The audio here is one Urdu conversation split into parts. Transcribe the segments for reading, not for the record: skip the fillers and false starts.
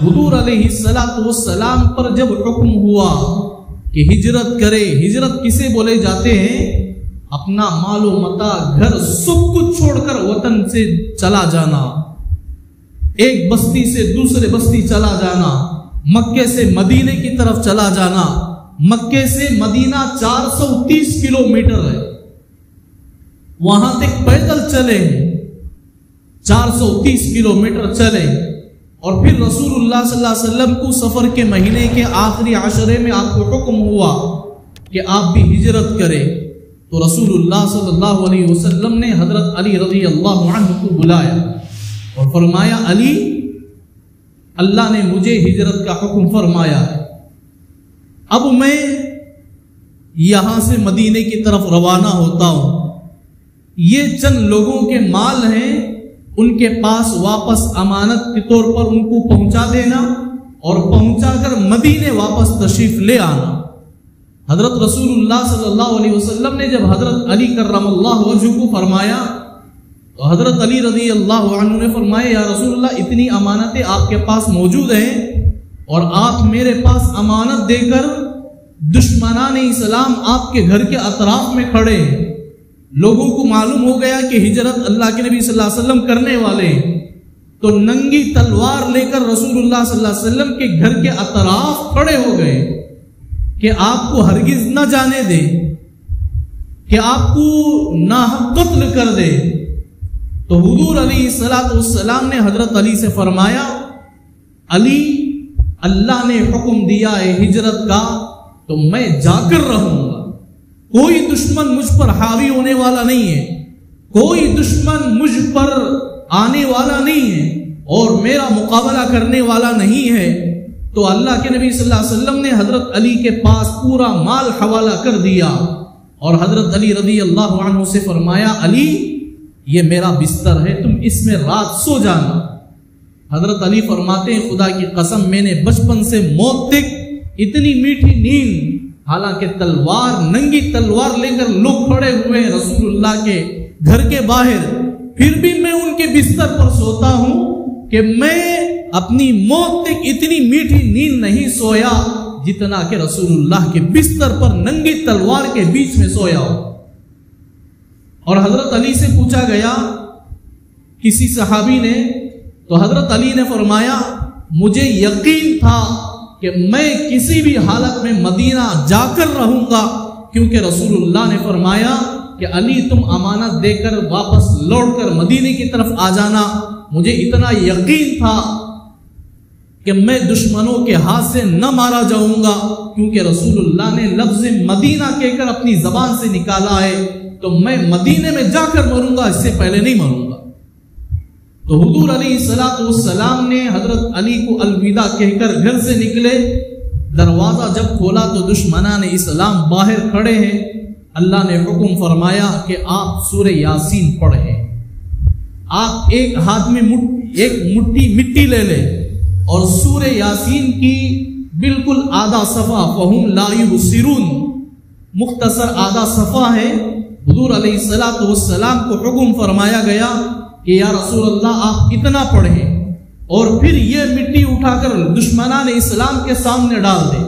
حضور علیہ السلام پر جب حکم ہوا کہ ہجرت کرے، ہجرت کسے بولے جاتے ہیں؟ اپنا مال و متاع، گھر، سب کچھ چھوڑ کر وطن سے چلا جانا، ایک بستی سے دوسرے بستی چلا جانا، مکے سے مدینے کی طرف چلا جانا۔ مکے سے مدینہ 430 کلومیٹر ہے، وہاں تک پیدل چلے، 430 کلومیٹر چلے، اور پھر رسول اللہ صلی اللہ علیہ وسلم کو سفر کے مہینے کے آخری عشرے میں آپ کو حکم ہوا کہ آپ بھی ہجرت کریں۔ تو رسول اللہ صلی اللہ علیہ وسلم نے حضرت علی رضی اللہ عنہ کو بلایا اور فرمایا، علی، اللہ نے مجھے ہجرت کا حکم فرمایا ہے، اب میں یہاں سے مدینے کی طرف روانہ ہوتا ہوں، یہ چند لوگوں کے مال ہیں، ان کے پاس واپس امانت کے طور پر ان کو پہنچا دینا اور پہنچا کر مدینے واپس تشریف لے آنا۔ حضرت رسول اللہ صلی اللہ علیہ وسلم نے جب حضرت علی کرم اللہ وجہہ کو فرمایا تو حضرت علی رضی اللہ عنہ نے فرمایا، یا رسول اللہ، اتنی امانتیں آپ کے پاس موجود ہیں اور آپ میرے پاس امانت دے کر دشمنان اسلام آپ کے گھر کے اطراف میں کھڑے ہیں، لوگوں کو معلوم ہو گیا کہ ہجرت اللہ کے نبی صلی اللہ علیہ وسلم کرنے والے ہیں، تو ننگی تلوار لے کر رسول اللہ صلی اللہ علیہ وسلم کے گھر کے اطراف کھڑے ہو گئے کہ آپ کو ہرگز نہ جانے دے، کہ آپ کو ناحق قتل کر دے۔ تو حضور علیہ السلام نے حضرت علی سے فرمایا، علی، اللہ نے حکم دیا ہے ہجرت کا تو میں جا کر رہوں گا، کوئی دشمن مجھ پر حاوی ہونے والا نہیں ہے، کوئی دشمن مجھ پر آنے والا نہیں ہے اور میرا مقابلہ کرنے والا نہیں ہے۔ تو اللہ کے نبی صلی اللہ علیہ وسلم نے حضرت علی کے پاس پورا مال حوالہ کر دیا اور حضرت علی رضی اللہ عنہ سے فرمایا، علی، یہ میرا بستر ہے، تم اس میں رات سو جانا۔ حضرت علی فرماتے ہیں، خدا کی قسم، میں نے بچپن سے موت تک اتنی میٹھی نیند، حالانکہ تلوار، ننگی تلوار لے کر لوگ کھڑے ہوئے ہیں رسول اللہ کے گھر کے باہر، پھر بھی میں ان کے بستر پر سوتا ہوں کہ میں اپنی موت تک اتنی میٹھی نیند نہیں سویا جتنا کہ رسول اللہ کے بستر پر ننگی تلوار کے بیچ میں سویا ہوں۔ اور حضرت علی سے پوچھا گیا کسی صحابی نے، تو حضرت علی نے فرمایا، مجھے یقین تھا کہ میں کسی بھی حالت میں مدینہ جا کر رہوں گا، کیونکہ رسول اللہ نے فرمایا کہ علی، تم امانت دے کر واپس لوٹ کر مدینے کی طرف آ جانا۔ مجھے اتنا یقین تھا کہ میں دشمنوں کے ہاتھ سے نہ مارا جاؤں گا، کیونکہ رسول اللہ نے لفظ مدینہ کہہ کر اپنی زبان سے نکالا ہے، تو میں مدینے میں جا کر مروں گا، اس سے پہلے نہیں مروں گا۔ تو حضور علیہ السلام نے حضرت علی کو الوداع کہہ کر گھر سے نکلے، دروازہ جب کھولا تو دشمنان اسلام باہر کھڑے ہیں۔ اللہ نے حکم فرمایا کہ آپ سورہ یاسین پڑھیں، آپ ایک ہاتھ میں ایک مٹھی مٹی لے لیں اور سورہ یاسین کی بالکل آدھا صفحہ، فَهُمْ لَا يُبْصِرُونَ، مختصر آدھا صفحہ ہے۔ حضور علیہ السلام کو حکم فرمایا گیا کہ یا رسول اللہ، آپ اتنا پڑھیں اور پھر یہ مٹی اٹھا کر دشمنان اسلام کے سامنے ڈال دیں۔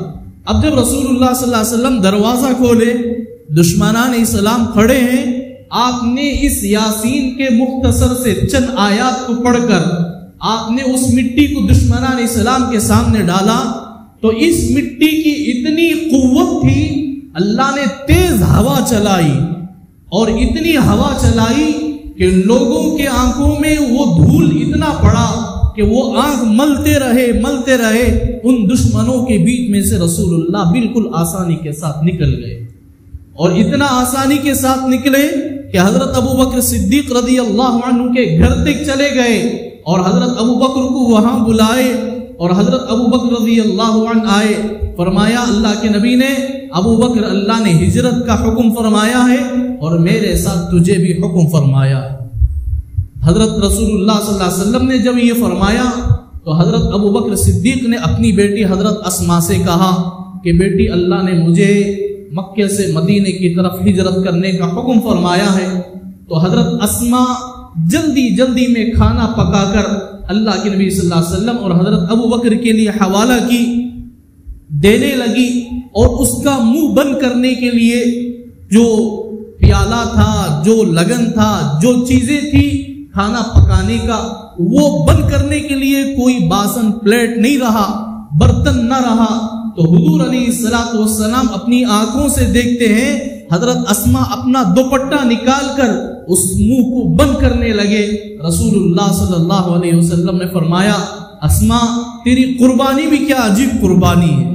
اب جب رسول اللہ صلی اللہ علیہ وسلم دروازہ کھولے، دشمنان اسلام کھڑے ہیں، آپ نے اس یاسین کے مختصر سے چند آیات کو پڑھ کر آپ نے اس مٹی کو دشمنان اسلام کے سامنے ڈالا، تو اس مٹی کی اتنی قوت تھی، اللہ نے تیز ہوا چلائی اور اتنی ہوا چلائی کہ لوگوں کے آنکھوں میں وہ دھول اتنا پڑا کہ وہ آنکھ ملتے رہے، ان دشمنوں کے بیچ میں سے رسول اللہ بالکل آسانی کے ساتھ نکل گئے، اور اتنا آسانی کے ساتھ نکلے کہ حضرت ابو بکر صدیق رضی اللہ عنہ کے گھر تک چلے گئے اور حضرت ابو بکر کو وہاں بلائے، اور حضرت ابو بکر رضی اللہ عنہ آئے، فرمایا اللہ کے نبی نے، ابو بکر، اللہ نے ہجرت کا حکم فرمایا ہے اور میرے ساتھ تجھے بھی حکم فرمایا ہے۔ حضرت رسول اللہ صلی اللہ علیہ وسلم نے جب یہ فرمایا تو حضرت ابو بکر صدیق نے اپنی بیٹی حضرت اسما سے کہا کہ بیٹی، اللہ نے مجھے مکے سے مدینے کی طرف ہجرت کرنے کا حکم فرمایا ہے۔ تو حضرت اسما جلدی میں کھانا پکا کر اللہ کے نبی صلی اللہ علیہ وسلم اور حضرت ابو بکر کے لیے حوالہ کی، دینے لگی، اور اس کا منہ بند کرنے کے لیے جو پیالہ تھا، جو لگن تھا، جو چیزیں تھی کھانا پکانے کا، وہ بند کرنے کے لیے کوئی باسن پلیٹ نہیں رہا، برتن نہ رہا۔ تو حضور علیہ الصلوۃ والسلام اپنی آنکھوں سے دیکھتے ہیں حضرت اسماء اپنا دوپٹہ نکال کر اس منہ کو بند کرنے لگے۔ رسول اللہ صلی اللہ علیہ وسلم نے فرمایا، اسماء تیری قربانی بھی کیا عجیب قربانی ہے،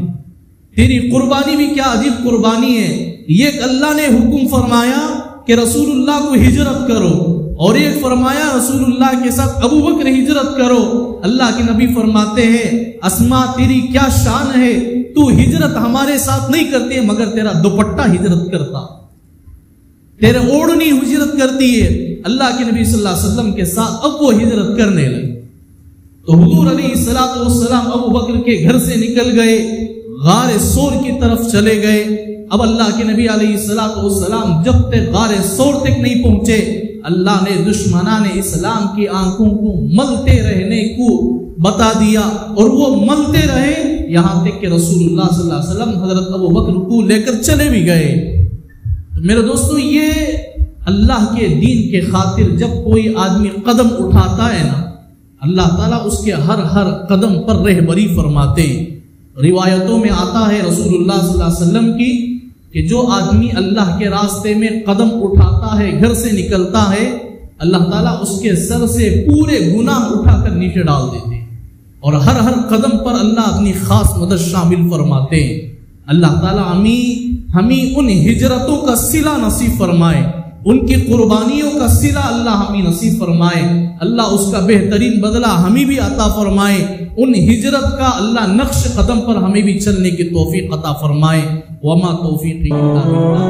تیری قربانی بھی کیا عجیب قربانی ہے۔ یہ اللہ نے حکم فرمایا کہ رسول اللہ کو ہجرت کرو، اور ایک فرمایا رسول اللہ کے ساتھ ابو بکر ہجرت کرو۔ اللہ کے نبی فرماتے ہیں، اسماء تیری کیا شان ہے، تو ہجرت ہمارے ساتھ نہیں کرتی ہے مگر تیرا دوپٹہ ہجرت کرتا، تیرے اوڑھنی ہجرت کرتی ہے۔ اللہ کے نبی صلی اللہ علیہ وسلم کے ساتھ اب وہ ہجرت کرنے لگے۔ تو حضور علیہ الصلوۃ والسلام ابو بکر کے گھر سے نکل گئے، غار سور کی طرف چلے گئے۔ اب اللہ کے نبی علیہ الصلوۃ والسلام جب تک غار سور تک نہیں پہنچے، اللہ نے دشمنان اسلام کی آنکھوں کو ملتے رہنے کو بتا دیا، اور وہ ملتے رہے یہاں تک کہ رسول اللہ صلی اللہ علیہ وسلم حضرت ابو بکر کو لے کر چلے بھی گئے۔ میرے دوستو، یہ اللہ کے دین کے خاطر جب کوئی آدمی قدم اٹھاتا ہے نا، اللہ تعالیٰ اس کے ہر قدم پر رہبری فرماتے۔ روایتوں میں آتا ہے رسول اللہ صلی اللہ علیہ وسلم کی کہ جو آدمی اللہ کے راستے میں قدم اٹھاتا ہے، گھر سے نکلتا ہے، اللہ تعالیٰ اس کے سر سے پورے گناہ اٹھا کر نیچے ڈال دیتے، اور ہر قدم پر اللہ اپنی خاص مدد شامل فرماتے ہیں۔ اللہ تعالیٰ ہمیں ان ہجرتوں کا صلہ نصیب فرمائے، ان کی قربانیوں کا صلہ اللہ ہمیں نصیب فرمائے، اللہ اس کا بہترین بدلہ ہمیں بھی عطا فرمائے، ان ہجرت کا اللہ نقش قدم پر ہمیں بھی چلنے کی توفیق عطا فرمائے۔ وما توفیقی الا باللہ۔